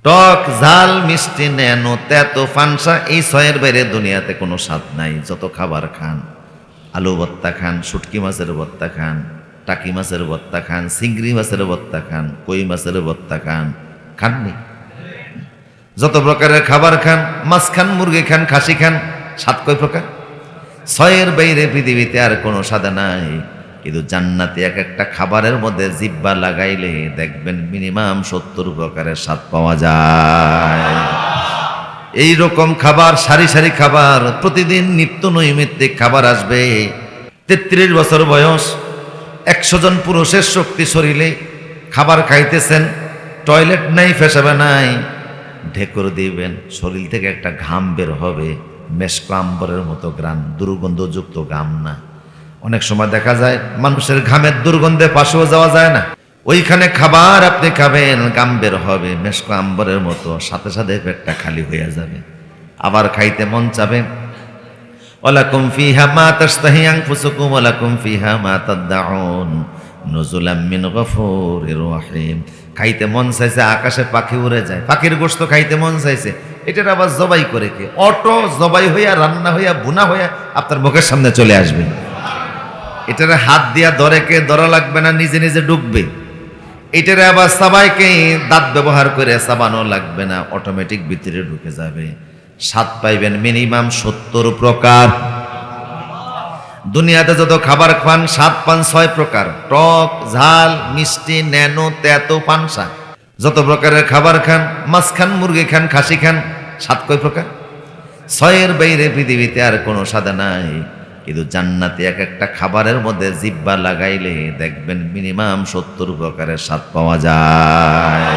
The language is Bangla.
টক ঝাল মিষ্টি ন্যানো তেতো ফানসা, এই ছয়ের বাইরে দুনিয়াতে কোনো স্বাদ নাই। যত খাবার খান, আলু ভর্তা খান, শুটকি মাছের ভর্তা খান, টাকি মাছের ভর্তা খান, চিংড়ি মাছের ভর্তা খান, কই মাছের ভর্তা খান, খাননি? যত প্রকারের খাবার খান, মাছ খান, মুরগি খান, খাসি খান, স্বাদ কয় প্রকার? ছয়ের বাইরে পৃথিবীতে আর কোনো স্বাদ নাই। কিন্তু জান্নাতে এক একটা খাবারের মধ্যে জিব্বা লাগাইলে দেখবেন মিনিমাম 70 প্রকারের স্বাদ পাওয়া যায়। এই রকম খাবার, সারি সারি খাবার, প্রতিদিন নিত্য নৈমিত্তিক খাবার আসবে। 33 বছর বয়স, 100 জন পুরুষের শক্তি শরীরে, খাবার খাইতেছেন, টয়লেট নাই, পেশাবে নাই, ঢেকুর দিবেন, শরীর থেকে একটা ঘাম বের হবে, মেশক আম্বরের মতো গ্রাম, দুর্গন্ধযুক্ত ঘাম না। অনেক সময় দেখা যায় মানুষের ঘামের দুর্গন্ধে পাশেও যাওয়া যায় না। ওইখানে খাবার আপনি খাবেন, ঘাম বের হবে মেশক আম্বরের মতো, সাথে সাথে পেটটা খালি হয়ে যাবে। আবার খাইতে মন চাবে। ওয়ালাকুম ফিহা মা তাশতাহি আনফুসুকুম ওয়ালাকুম ফিহা মা তাদউন নুজুলাম মিন গফুরির রহিম। খাইতে মন চাইছে, আকাশে পাখি উড়ে যায়, পাখির গোশত খাইতে মন চাইছে, এটার আবার জবাই করে কে অটো জবাই হইয়া, রান্না হইয়া, বুনা হইয়া আপনার মুখের সামনে চলে আসবে। এটারে হাত দিয়া ধরে কে, ধরা লাগবে না, নিজে নিজে ডুববে। এটারে আবার সবাইকে দাঁত ব্যবহার করে চাবানো লাগবে না, অটোমেটিক ভিতরে ঢুকে যাবে। স্বাদ পাইবেন মিনিমাম 70 প্রকার। দুনিয়াতে যত খাবার খান, স্বাদ পান 6 প্রকার: টক, ঝাল, মিষ্টি, ন্যানো, তেতো, পানসা। যত প্রকারের খাবার খান, মাছ খান, মুরগি খান, খাসি খান, স্বাদ কয় প্রকার? 6-এর বাইরে পৃথিবীতে আর কোনো স্বাদ নাই। কিন্তু জান্নাতে এক একটা খাবারের মধ্যে জিব্বা লাগাইলে দেখবেন মিনিমাম 70 প্রকারের স্বাদ পাওয়া যায়।